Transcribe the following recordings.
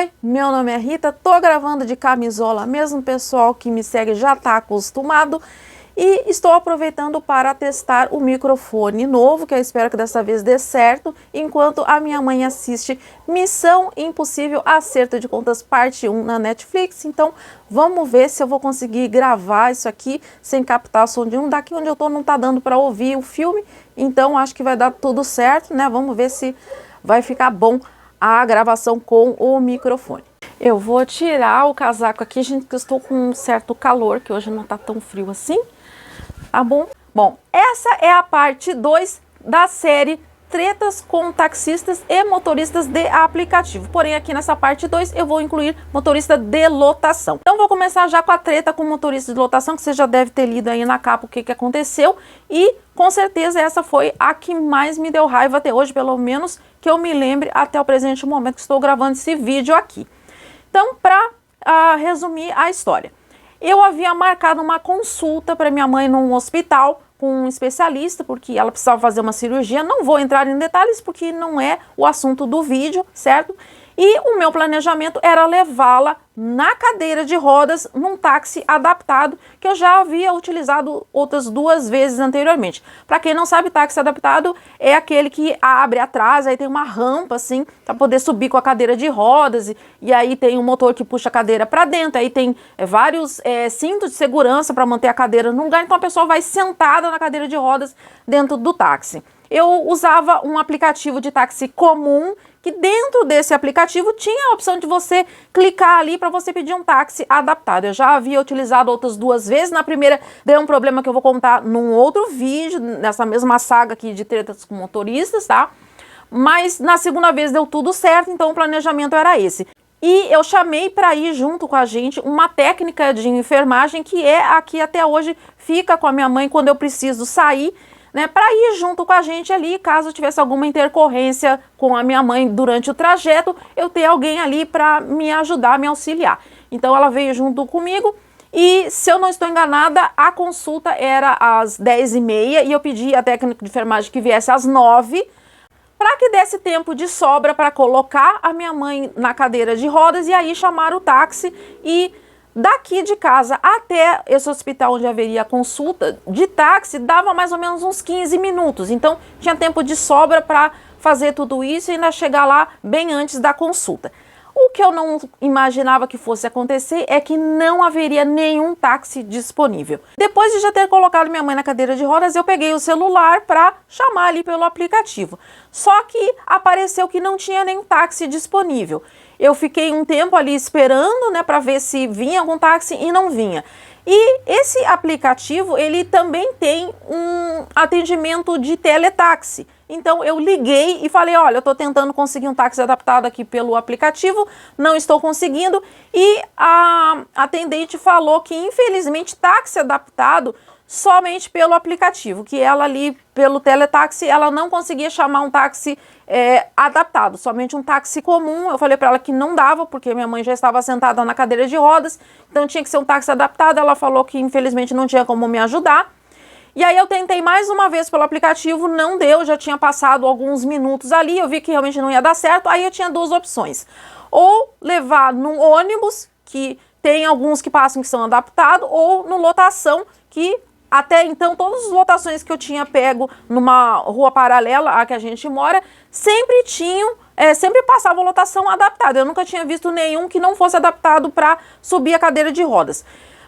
Oi, meu nome é Rita, tô gravando de camisola mesmo, o pessoal que me segue já tá acostumado e estou aproveitando para testar o microfone novo, que eu espero que dessa vez dê certo, enquanto a minha mãe assiste Missão Impossível Acerto de Contas parte 1 na Netflix. Então vamos ver se eu vou conseguir gravar isso aqui sem captar som nenhum. Daqui onde eu tô não tá dando para ouvir o filme, então acho que vai dar tudo certo, né? Vamos ver se vai ficar bom a gravação com o microfone. Eu vou tirar o casaco aqui, gente, que eu estou com um certo calor, que hoje não tá tão frio assim, tá bom? Bom, essa é a parte 2 da série Tretas com taxistas e motoristas de aplicativo. Porém, aqui nessa parte 2 eu vou incluir motorista de lotação. Então, vou começar já com a treta com motorista de lotação, que você já deve ter lido aí na capa o que aconteceu. E, com certeza, essa foi a que mais me deu raiva até hoje, pelo menos que eu me lembre até o presente momento que estou gravando esse vídeo aqui. Então, para resumir a história. Eu havia marcado uma consulta para minha mãe num hospital com um especialista, porque ela precisava fazer uma cirurgia. Não vou entrar em detalhes porque não é o assunto do vídeo, certo? E o meu planejamento era levá-la na cadeira de rodas num táxi adaptado, que eu já havia utilizado outras 2 vezes anteriormente. Para quem não sabe, táxi adaptado é aquele que abre atrás, aí tem uma rampa assim, para poder subir com a cadeira de rodas, e aí tem um motor que puxa a cadeira para dentro, aí tem vários cintos de segurança para manter a cadeira no lugar, então a pessoa vai sentada na cadeira de rodas dentro do táxi. Eu usava um aplicativo de táxi comum, que dentro desse aplicativo tinha a opção de você clicar ali para você pedir um táxi adaptado. Eu já havia utilizado outras 2 vezes. Na primeira deu um problema que eu vou contar num outro vídeo, nessa mesma saga aqui de tretas com motoristas, tá? Mas na segunda vez deu tudo certo, então o planejamento era esse. E eu chamei para ir junto com a gente uma técnica de enfermagem que é a que até hoje fica com a minha mãe quando eu preciso sair, né, para ir junto com a gente ali, caso tivesse alguma intercorrência com a minha mãe durante o trajeto, eu ter alguém ali para me ajudar, me auxiliar. Então ela veio junto comigo e, se eu não estou enganada, a consulta era às 10h30 e eu pedi a técnica de enfermagem que viesse às 9h, para que desse tempo de sobra para colocar a minha mãe na cadeira de rodas e aí chamar o táxi. E daqui de casa até esse hospital onde haveria consulta de táxi dava mais ou menos uns 15 minutos. Então tinha tempo de sobra para fazer tudo isso e ainda chegar lá bem antes da consulta. O que eu não imaginava que fosse acontecer é que não haveria nenhum táxi disponível. Depois de já ter colocado minha mãe na cadeira de rodas, eu peguei o celular para chamar ali pelo aplicativo. Só que apareceu que não tinha nenhum táxi disponível. Eu fiquei um tempo ali esperando, né, para ver se vinha algum táxi e não vinha. E esse aplicativo, ele também tem um atendimento de teletaxi. Então eu liguei e falei, olha, eu estou tentando conseguir um táxi adaptado aqui pelo aplicativo, não estou conseguindo. E a atendente falou que, infelizmente, táxi adaptado somente pelo aplicativo, que ela ali, pelo teletaxi, ela não conseguia chamar um táxi adaptado, somente um táxi comum. Eu falei para ela que não dava, porque minha mãe já estava sentada na cadeira de rodas, então tinha que ser um táxi adaptado. Ela falou que, infelizmente, não tinha como me ajudar. E aí eu tentei mais uma vez pelo aplicativo, não deu, já tinha passado alguns minutos ali, eu vi que realmente não ia dar certo. Aí eu tinha 2 opções, ou levar num ônibus, que tem alguns que passam que são adaptados, ou no lotação, que até então todas as lotações que eu tinha pego numa rua paralela à que a gente mora, sempre tinham, sempre passavam lotação adaptada. Eu nunca tinha visto nenhum que não fosse adaptado para subir a cadeira de rodas.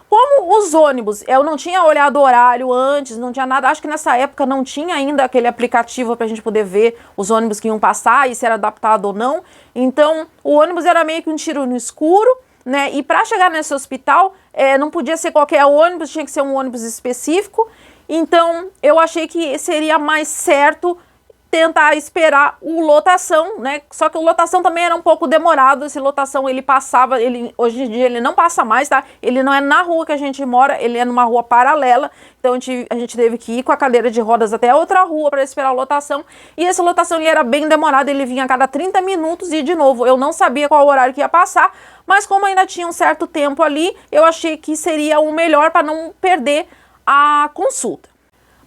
Como os ônibus, eu não tinha olhado o horário antes, não tinha nada, acho que nessa época não tinha ainda aquele aplicativo para a gente poder ver os ônibus que iam passar e se era adaptado ou não. Então, o ônibus era meio que um tiro no escuro, né? E para chegar nesse hospital, não podia ser qualquer ônibus, tinha que ser um ônibus específico. Então, eu achei que seria mais certo tentar esperar o lotação, né? Só que o lotação também era um pouco demorado. Esse lotação, ele passava, hoje em dia ele não passa mais, tá? Ele não é na rua que a gente mora, ele é numa rua paralela. Então a gente teve que ir com a cadeira de rodas até outra rua para esperar a lotação. E essa lotação, ele era bem demorado, ele vinha a cada 30 minutos e, de novo, eu não sabia qual horário que ia passar, mas como ainda tinha um certo tempo ali, eu achei que seria o melhor para não perder a consulta.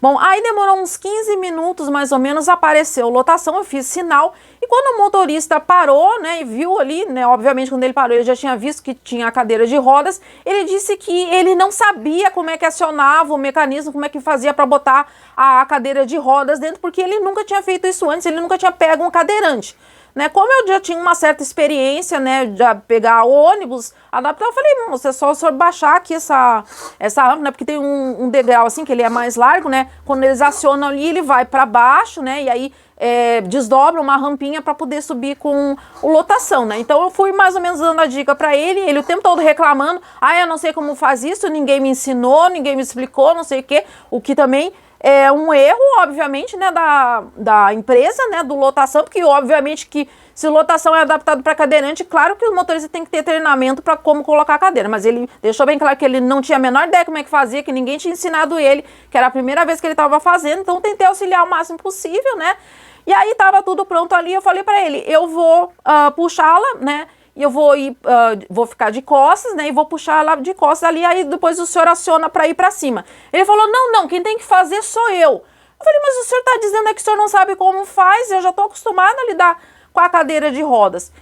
Bom, aí demorou uns 15 minutos mais ou menos, apareceu lotação, eu fiz sinal, e quando o motorista parou, né, e viu ali, né, obviamente quando ele parou ele já tinha visto que tinha a cadeira de rodas, ele disse que ele não sabia como é que acionava o mecanismo, como é que fazia para botar a cadeira de rodas dentro, porque ele nunca tinha feito isso antes, ele nunca tinha pego um cadeirante. Né, como eu já tinha uma certa experiência, né, de pegar ônibus, adaptar, eu falei, moça, é só o senhor baixar aqui essa rampa, né, porque tem um degrau assim, que ele é mais largo, né, quando eles acionam ali, ele vai para baixo, né, e aí desdobra uma rampinha para poder subir com o lotação, né, então eu fui mais ou menos dando a dica para ele o tempo todo reclamando, eu não sei como faz isso, ninguém me ensinou, ninguém me explicou, não sei o que também é um erro, obviamente, né, da empresa, né, do lotação, porque obviamente que se lotação é adaptado para cadeirante, claro que o motorista tem que ter treinamento para como colocar a cadeira, mas ele deixou bem claro que ele não tinha a menor ideia como é que fazia, que ninguém tinha ensinado ele, que era a primeira vez que ele estava fazendo, então tentei auxiliar o máximo possível, né, e aí estava tudo pronto ali, eu falei para ele, eu vou puxá-la, né, e eu vou ficar de costas, né, e vou puxar ela de costas ali, aí depois o senhor aciona para ir para cima. Ele falou, não, quem tem que fazer sou eu. Eu falei, mas o senhor está dizendo que o senhor não sabe como faz, eu já estou acostumada a lidar com a cadeira de rodas.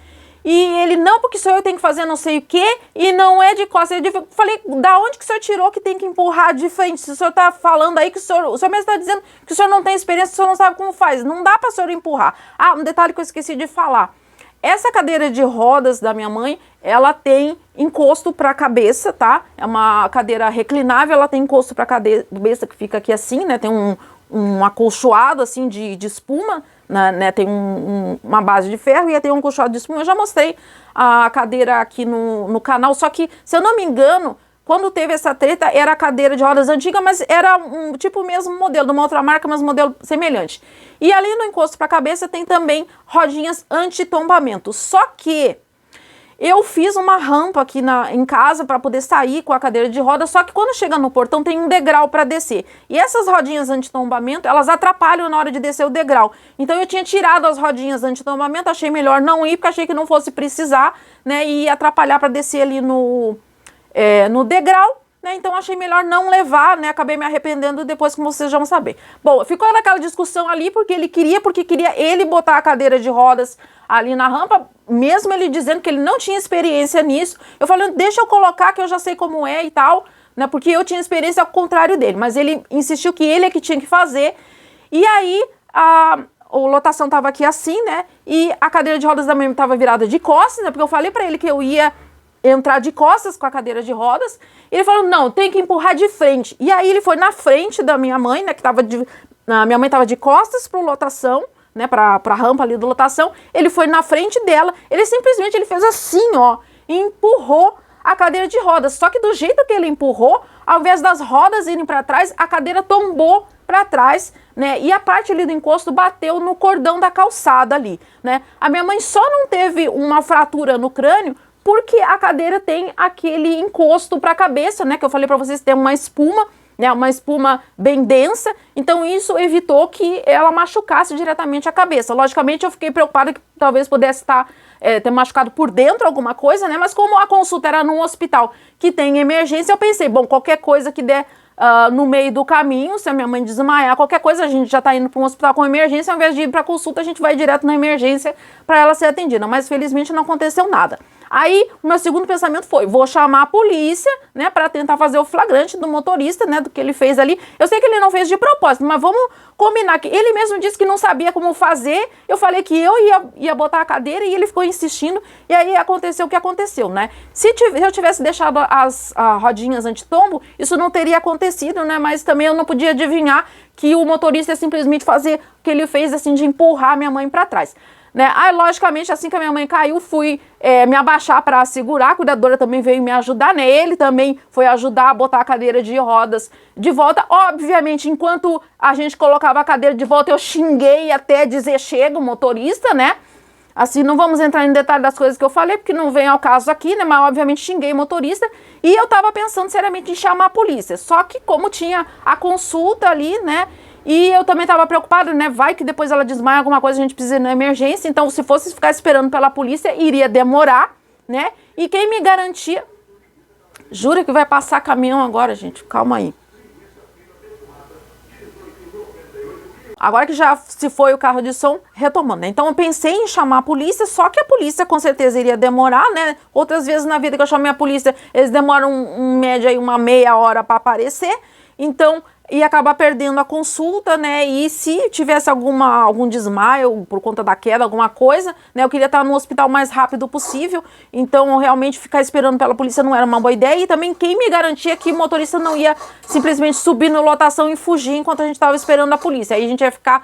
E ele, não, porque sou eu que tenho que fazer não sei o quê, e não é de costas. Eu falei, da onde que o senhor tirou que tem que empurrar de frente? Se o senhor está falando aí que o senhor mesmo está dizendo que o senhor não tem experiência, o senhor não sabe como faz. Não dá para o senhor empurrar. Um detalhe que eu esqueci de falar. Essa cadeira de rodas da minha mãe, ela tem encosto para a cabeça, tá? É uma cadeira reclinável, ela tem encosto para a cabeça que fica aqui assim, né? Tem um acolchoado assim de espuma, né? Tem uma base de ferro e tem um acolchoado de espuma. Eu já mostrei a cadeira aqui no canal, só que, se eu não me engano, quando teve essa treta, era a cadeira de rodas antiga, mas era tipo o mesmo modelo, de uma outra marca, mas modelo semelhante. E ali no encosto para a cabeça tem também rodinhas anti-tombamento. Só que eu fiz uma rampa aqui em casa para poder sair com a cadeira de rodas, só que quando chega no portão tem um degrau para descer. E essas rodinhas anti-tombamento, elas atrapalham na hora de descer o degrau. Então eu tinha tirado as rodinhas anti-tombamento, achei melhor não ir, porque achei que não fosse precisar, né, e atrapalhar para descer ali no degrau, né, então achei melhor não levar, né, acabei me arrependendo depois, como vocês já vão saber. Bom, ficou naquela discussão ali porque queria ele botar a cadeira de rodas ali na rampa, mesmo ele dizendo que ele não tinha experiência nisso. Eu falei, deixa eu colocar que eu já sei como é e tal, né, porque eu tinha experiência ao contrário dele, mas ele insistiu que ele é que tinha que fazer, e aí a lotação tava aqui assim, né, e a cadeira de rodas da minha mãe tava virada de costas, né, porque eu falei pra ele que eu ia entrar de costas com a cadeira de rodas, e ele falou, não, tem que empurrar de frente. E aí ele foi na frente da minha mãe, né, minha mãe estava de costas para lotação, né, para a rampa ali do lotação, ele foi na frente dela, ele simplesmente fez assim, ó, e empurrou a cadeira de rodas. Só que do jeito que ele empurrou, ao invés das rodas irem para trás, a cadeira tombou para trás, né, e a parte ali do encosto bateu no cordão da calçada ali, né. A minha mãe só não teve uma fratura no crânio porque a cadeira tem aquele encosto para a cabeça, né, que eu falei para vocês, tem uma espuma, né, uma espuma bem densa, então isso evitou que ela machucasse diretamente a cabeça. Logicamente eu fiquei preocupada que talvez pudesse ter machucado por dentro alguma coisa, né, mas como a consulta era num hospital que tem emergência, eu pensei, bom, qualquer coisa que der no meio do caminho, se a minha mãe desmaiar, qualquer coisa, a gente já está indo para um hospital com emergência, ao invés de ir para consulta, a gente vai direto na emergência para ela ser atendida, mas felizmente não aconteceu nada. Aí, o meu segundo pensamento foi, vou chamar a polícia, né, para tentar fazer o flagrante do motorista, né, do que ele fez ali. Eu sei que ele não fez de propósito, mas vamos combinar que ele mesmo disse que não sabia como fazer. Eu falei que eu ia botar a cadeira e ele ficou insistindo, e aí aconteceu o que aconteceu, né. Se eu tivesse deixado as rodinhas antitombo, isso não teria acontecido, né, mas também eu não podia adivinhar que o motorista ia simplesmente fazer o que ele fez, assim, de empurrar a minha mãe para trás. Né? Aí, logicamente, assim que a minha mãe caiu, fui me abaixar para segurar, a cuidadora também veio me ajudar, né? Ele também foi ajudar a botar a cadeira de rodas de volta. Obviamente, enquanto a gente colocava a cadeira de volta, eu xinguei até dizer chega o motorista, né? Assim, não vamos entrar em detalhe das coisas que eu falei, porque não vem ao caso aqui, né? Mas, obviamente, xinguei o motorista e eu tava pensando seriamente em chamar a polícia. Só que, como tinha a consulta ali, né? E eu também estava preocupada, né? Vai que depois ela desmaia alguma coisa, a gente precisa ir na emergência. Então, se fosse ficar esperando pela polícia, iria demorar, né? E quem me garantia... Jura que vai passar caminhão agora, gente? Calma aí. Agora que já se foi o carro de som, retomando, né? Então eu pensei em chamar a polícia, só que a polícia com certeza iria demorar, né? Outras vezes na vida que eu chamei a polícia, eles demoram em média aí uma meia hora para aparecer, então ia acabar perdendo a consulta, né? E se tivesse algum desmaio por conta da queda, alguma coisa, né? Eu queria estar no hospital o mais rápido possível, então realmente ficar esperando pela polícia não era uma boa ideia. E também quem me garantia que o motorista não ia simplesmente subir na lotação e fugir enquanto a gente estava esperando a polícia. Aí a gente ia ficar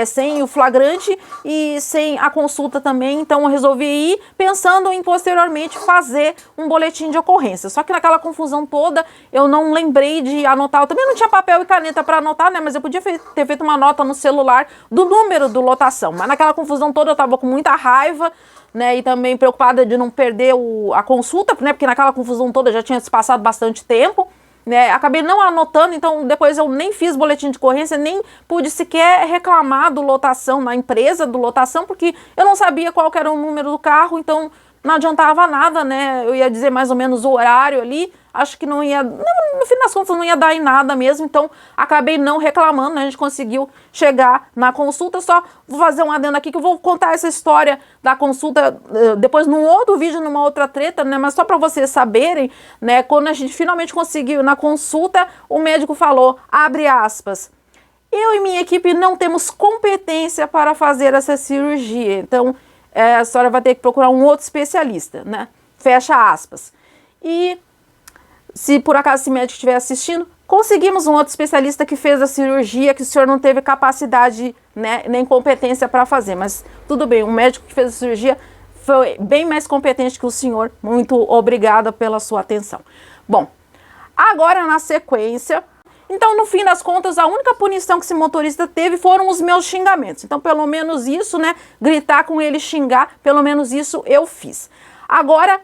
sem o flagrante e sem a consulta também, então eu resolvi ir pensando em posteriormente fazer um boletim de ocorrência. Só que naquela confusão toda eu não lembrei de anotar, eu também não tinha papel e caneta para anotar, né, mas eu podia ter feito uma nota no celular do número do lotação, mas naquela confusão toda eu estava com muita raiva, né, e também preocupada de não perder a consulta, né, porque naquela confusão toda já tinha se passado bastante tempo. Né, acabei não anotando, então depois eu nem fiz boletim de ocorrência, nem pude sequer reclamar do lotação, na empresa do lotação, porque eu não sabia qual que era o número do carro, então não adiantava nada, né, eu ia dizer mais ou menos o horário ali, acho que não ia, no fim das contas não ia dar em nada mesmo, então acabei não reclamando, né, a gente conseguiu chegar na consulta. Só vou fazer um adendo aqui que eu vou contar essa história da consulta depois num outro vídeo, numa outra treta, né, mas só para vocês saberem, né, quando a gente finalmente conseguiu na consulta, o médico falou, abre aspas, eu e minha equipe não temos competência para fazer essa cirurgia, então a senhora vai ter que procurar um outro especialista, né, fecha aspas. E se por acaso esse médico estiver assistindo, conseguimos um outro especialista que fez a cirurgia, que o senhor não teve capacidade, né, nem competência para fazer, mas tudo bem, o médico que fez a cirurgia foi bem mais competente que o senhor, muito obrigada pela sua atenção. Bom, agora na sequência, então no fim das contas a única punição que esse motorista teve foram os meus xingamentos, então pelo menos isso, né, gritar com ele, xingar, pelo menos isso eu fiz. Agora,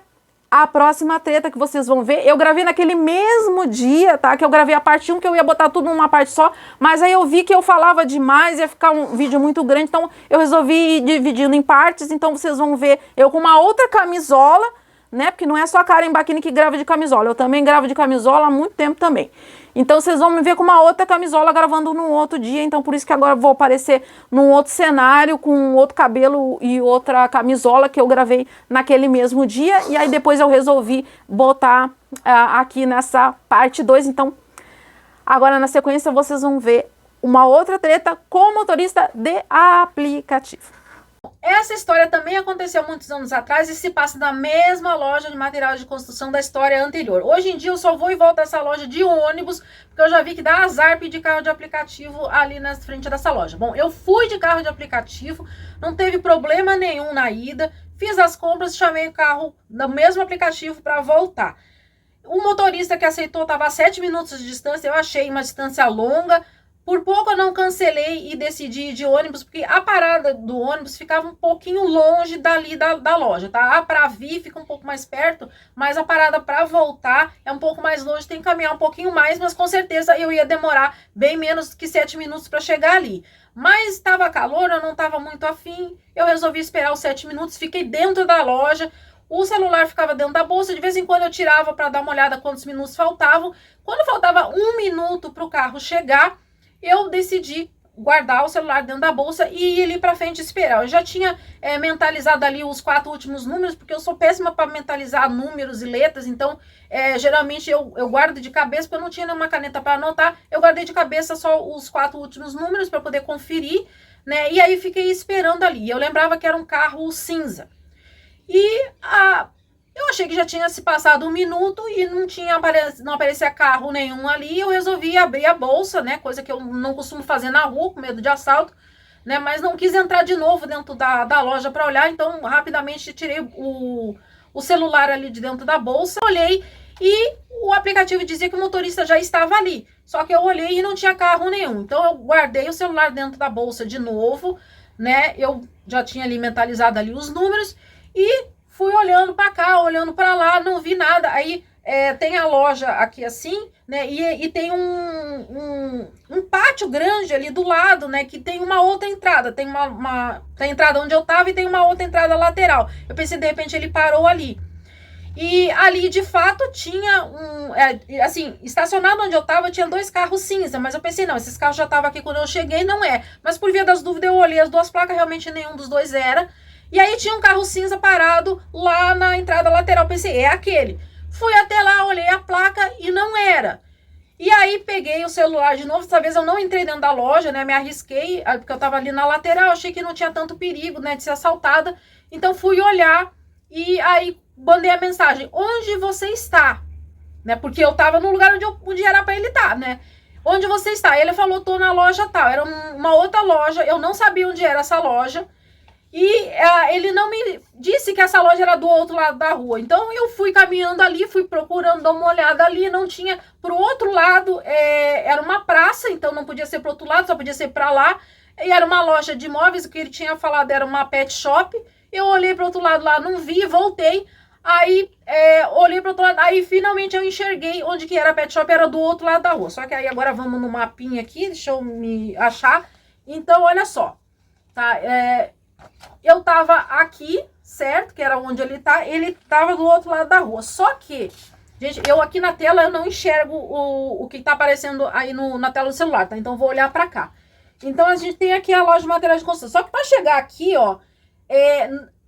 a próxima treta que vocês vão ver, eu gravei naquele mesmo dia, tá? Que eu gravei a parte 1, que eu ia botar tudo numa parte só, mas aí eu vi que eu falava demais, ia ficar um vídeo muito grande, então eu resolvi ir dividindo em partes, então vocês vão ver eu com uma outra camisola, né? Porque não é só a Karen Bachini que grava de camisola, eu também gravo de camisola há muito tempo também. Então vocês vão me ver com uma outra camisola gravando num outro dia, então por isso que agora eu vou aparecer num outro cenário, com outro cabelo e outra camisola que eu gravei naquele mesmo dia, e aí depois eu resolvi botar aqui nessa parte 2, então agora na sequência vocês vão ver uma outra treta com motorista de aplicativo. Essa história também aconteceu muitos anos atrás e se passa na mesma loja de material de construção da história anterior. Hoje em dia eu só vou e volto a essa loja de ônibus, porque eu já vi que dá azar pedir carro de aplicativo ali na frente dessa loja. Bom, eu fui de carro de aplicativo, não teve problema nenhum na ida, fiz as compras e chamei o carro do mesmo aplicativo para voltar. O motorista que aceitou estava a 7 minutos de distância, eu achei uma distância longa. Por pouco eu não cancelei e decidi ir de ônibus, porque a parada do ônibus ficava um pouquinho longe dali da loja, tá? Para vir fica um pouco mais perto, mas a parada para voltar é um pouco mais longe, tem que caminhar um pouquinho mais, mas com certeza eu ia demorar bem menos que 7 minutos para chegar ali. Mas estava calor, eu não estava muito afim, eu resolvi esperar os 7 minutos, fiquei dentro da loja, o celular ficava dentro da bolsa, de vez em quando eu tirava para dar uma olhada quantos minutos faltavam. Quando faltava 1 minuto para o carro chegar, eu decidi guardar o celular dentro da bolsa e ir ali pra frente esperar. Eu já tinha mentalizado ali os 4 últimos números, porque eu sou péssima para mentalizar números e letras, então geralmente eu guardo de cabeça, porque eu não tinha nenhuma caneta para anotar, eu guardei de cabeça só os 4 últimos números para poder conferir, né? E aí fiquei esperando ali. Eu lembrava que era um carro cinza. E eu achei que já tinha se passado 1 minuto e não aparecia carro nenhum ali. Eu resolvi abrir a bolsa, né? Coisa que eu não costumo fazer na rua, com medo de assalto, né? Mas não quis entrar de novo dentro da loja para olhar, então rapidamente tirei o celular ali de dentro da bolsa, olhei e o aplicativo dizia que o motorista já estava ali. Só que eu olhei e não tinha carro nenhum. Então eu guardei o celular dentro da bolsa de novo, né? Eu já tinha ali mentalizado ali os números e fui olhando para cá, olhando para lá, não vi nada. Aí tem a loja aqui assim, né? E tem um pátio grande ali do lado, né? Que tem uma outra entrada. Tem tem a entrada onde eu tava e tem uma outra entrada lateral. Eu pensei, de repente, ele parou ali. E ali, de fato, tinha assim, estacionado onde eu tava, tinha 2 carros cinza, mas eu pensei, não, esses carros já estavam aqui quando eu cheguei, não é. Mas por via das dúvidas, eu olhei as 2 placas, realmente nenhum dos 2 era. E aí tinha um carro cinza parado lá na entrada lateral, pensei, é aquele. Fui até lá, olhei a placa e não era. E aí peguei o celular de novo, dessa vez eu não entrei dentro da loja, né, me arrisquei, porque eu tava ali na lateral, achei que não tinha tanto perigo, né, de ser assaltada. Então fui olhar e aí mandei a mensagem, onde você está? Né, porque eu tava no lugar onde era pra ele estar, né. Onde você está? Ele falou, tô na loja tal, era uma outra loja, eu não sabia onde era essa loja. E ele não me disse que essa loja era do outro lado da rua. Então eu fui caminhando ali, fui procurando dar uma olhada ali, não tinha. Pro outro lado era uma praça, então não podia ser pro outro lado, só podia ser pra lá. E era uma loja de imóveis, o que ele tinha falado era uma pet shop. Eu olhei pro outro lado lá, não vi, voltei. Aí olhei pro outro lado, aí finalmente eu enxerguei onde que era a pet shop, era do outro lado da rua. Só que aí agora vamos no mapinha aqui, deixa eu me achar. Então olha só, tá? Eu tava aqui, certo? Que era onde ele tava do outro lado da rua. Só que, gente, eu aqui na tela eu não enxergo o que tá aparecendo aí na tela do celular, tá? Então vou olhar pra cá. Então a gente tem aqui a loja de materiais de construção. Só que pra chegar aqui, ó,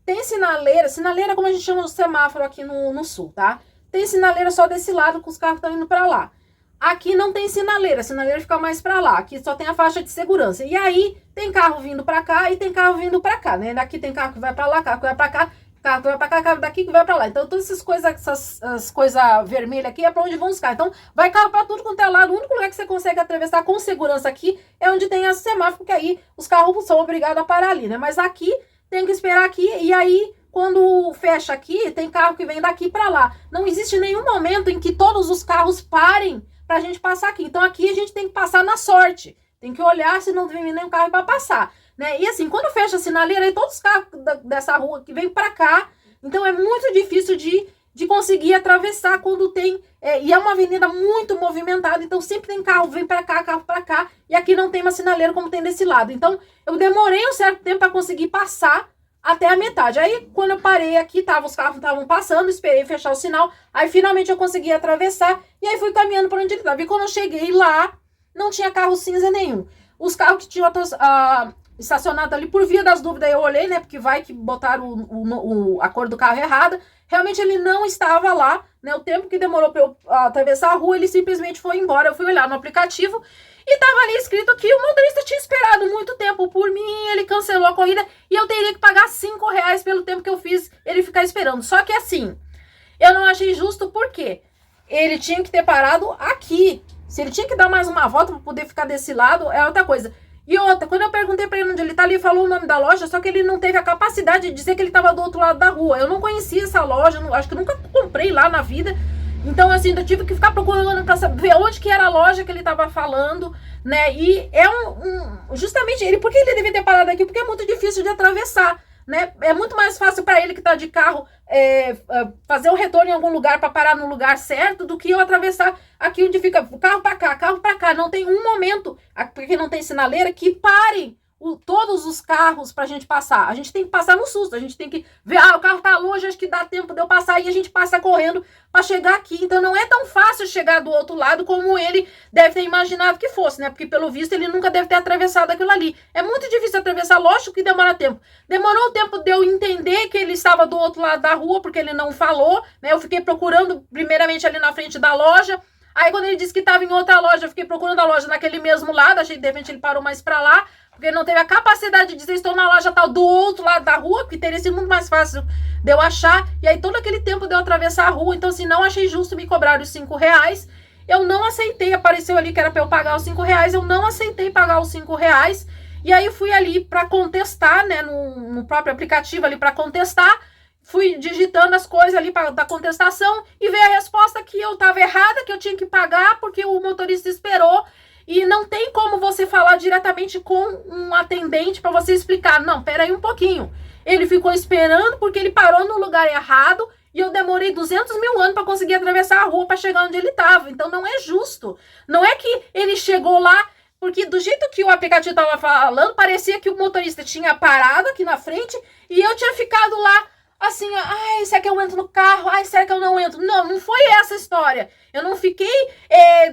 tem sinaleira como a gente chama o semáforo aqui no sul, tá? Tem sinaleira só desse lado que os carros estão indo pra lá. Aqui não tem sinaleira, a sinaleira fica mais pra lá. Aqui só tem a faixa de segurança. E aí tem carro vindo pra cá e tem carro vindo pra cá, né? Daqui tem carro que vai pra lá, carro que vai pra cá, carro que vai pra cá, carro daqui que vai pra lá. Então todas essas coisas vermelhas aqui é pra onde vão os carros. Então vai carro pra tudo quanto é lado. O único lugar que você consegue atravessar com segurança aqui é onde tem a semáforo, porque aí os carros são obrigados a parar ali, né? Mas aqui tem que esperar aqui e aí quando fecha aqui, tem carro que vem daqui pra lá. Não existe nenhum momento em que todos os carros parem pra gente passar aqui. Então aqui a gente tem que passar na sorte. Tem que olhar se não vem nenhum carro para passar, né? E assim, quando fecha a sinaleira, aí todos os carros dessa rua que vêm para cá, então é muito difícil de conseguir atravessar quando tem... e é uma avenida muito movimentada, então sempre tem carro, vem para cá, carro para cá, e aqui não tem uma sinaleira como tem desse lado. Então eu demorei um certo tempo para conseguir passar até a metade. Aí quando eu parei aqui, os carros estavam passando, esperei fechar o sinal, aí finalmente eu consegui atravessar, e aí fui caminhando para onde ele estava. E quando eu cheguei lá, não tinha carro cinza nenhum. Os carros que tinham estacionado ali, por via das dúvidas, eu olhei, né, porque vai que botaram a cor do carro errada. Realmente ele não estava lá, né, o tempo que demorou para eu atravessar a rua, ele simplesmente foi embora. Eu fui olhar no aplicativo e tava ali escrito que o motorista tinha esperado muito tempo por mim, ele cancelou a corrida e eu teria que pagar R$5 pelo tempo que eu fiz ele ficar esperando. Só que assim, eu não achei justo porque ele tinha que ter parado aqui. Se ele tinha que dar mais uma volta para poder ficar desse lado, é outra coisa. E outra, quando eu perguntei para ele onde ele tá, ele falou o nome da loja, só que ele não teve a capacidade de dizer que ele tava do outro lado da rua. Eu não conhecia essa loja, acho que nunca comprei lá na vida. Então, assim, eu tive que ficar procurando pra saber onde que era a loja que ele tava falando, né? E é justamente ele, por que ele devia ter parado aqui? Porque é muito difícil de atravessar, né? É muito mais fácil para ele que tá de carro fazer um retorno em algum lugar para parar no lugar certo do que eu atravessar aqui onde fica carro para cá. Não tem um momento, porque não tem sinaleira, que parem todos os carros pra gente passar. A gente tem que passar no susto, a gente tem que ver, o carro tá longe, acho que dá tempo de eu passar, e a gente passa correndo pra chegar aqui. Então não é tão fácil chegar do outro lado como ele deve ter imaginado que fosse, né? Porque pelo visto ele nunca deve ter atravessado aquilo ali. É muito difícil atravessar, lógico que demora tempo. Demorou o tempo de eu entender que ele estava do outro lado da rua, porque ele não falou, né? Eu fiquei procurando primeiramente ali na frente da loja. Aí quando ele disse que estava em outra loja, eu fiquei procurando a loja naquele mesmo lado, achei que de repente ele parou mais pra lá, porque ele não teve a capacidade de dizer, estou na loja tal do outro lado da rua, que teria sido muito mais fácil de eu achar. E aí todo aquele tempo de eu atravessar a rua, então assim, não achei justo me cobrar os R$5. Eu não aceitei, apareceu ali que era para eu pagar os R$5, eu não aceitei pagar os R$5. E aí eu fui ali para contestar, né, no próprio aplicativo ali para contestar. Fui digitando as coisas ali da contestação e veio a resposta que eu estava errada, que eu tinha que pagar porque o motorista esperou. E não tem como você falar diretamente com um atendente para você explicar. Não, peraí um pouquinho. Ele ficou esperando porque ele parou no lugar errado e eu demorei 200 mil anos para conseguir atravessar a rua para chegar onde ele estava. Então não é justo. Não é que ele chegou lá, porque do jeito que o aplicativo estava falando, parecia que o motorista tinha parado aqui na frente e eu tinha ficado lá assim, ai, será que eu entro no carro? Ai, será que eu não entro? Não, não foi essa a história. Eu não fiquei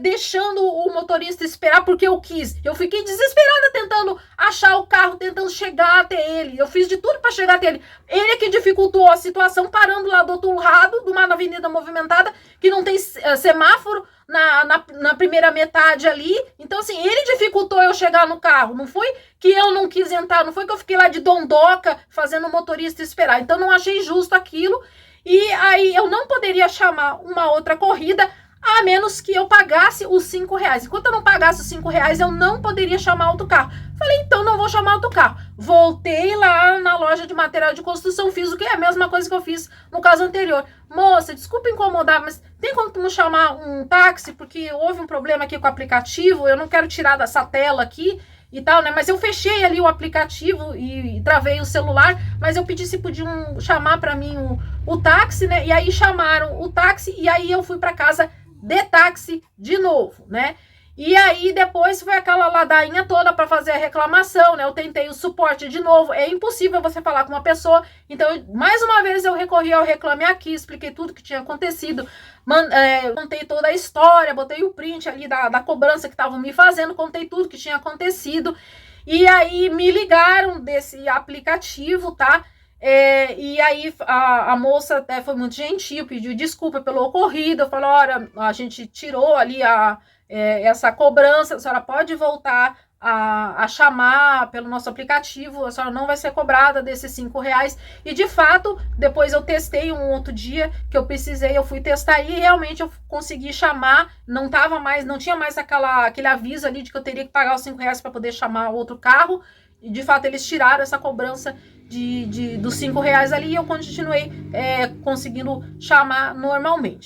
deixando o motorista esperar porque eu quis. Eu fiquei desesperada tentando achar o carro, tentando chegar até ele. Eu fiz de tudo para chegar até ele. Ele é que dificultou a situação, parando lá do outro lado, de uma avenida movimentada, que não tem semáforo na primeira metade ali. Então, assim, ele dificultou eu chegar no carro. Não foi que eu não quis entrar, não foi que eu fiquei lá de dondoca fazendo o motorista esperar. Então, não achei justo aquilo. E aí eu não poderia chamar uma outra corrida a menos que eu pagasse os R$5. Enquanto eu não pagasse os R$5, eu não poderia chamar outro carro. Falei, então não vou chamar outro carro. Voltei lá na loja de material de construção, fiz o que é a mesma coisa que eu fiz no caso anterior. Moça, desculpa incomodar, mas tem como chamar um táxi? Porque houve um problema aqui com o aplicativo, eu não quero tirar dessa tela aqui e tal, né? Mas eu fechei ali o aplicativo e travei o celular, mas eu pedi se podiam chamar para mim o táxi, né? E aí chamaram o táxi e aí eu fui para casa de táxi de novo, né? E aí depois foi aquela ladainha toda para fazer a reclamação, né? Eu tentei o suporte de novo, é impossível você falar com uma pessoa. Então, mais uma vez eu recorri ao Reclame Aqui, expliquei tudo que tinha acontecido, contei toda a história, botei o print ali da cobrança que estavam me fazendo, contei tudo que tinha acontecido. E aí me ligaram desse aplicativo, tá? E aí a moça até foi muito gentil, pediu desculpa pelo ocorrido. Eu falei, olha, a gente tirou ali essa cobrança, a senhora pode voltar a chamar pelo nosso aplicativo, a senhora não vai ser cobrada desses R$5. E de fato, depois eu testei um outro dia que eu precisei, eu fui testar e realmente eu consegui chamar, não tinha mais aquele aviso ali de que eu teria que pagar os R$5 para poder chamar outro carro. E de fato eles tiraram essa cobrança dos R$5 ali e eu continuei conseguindo chamar normalmente.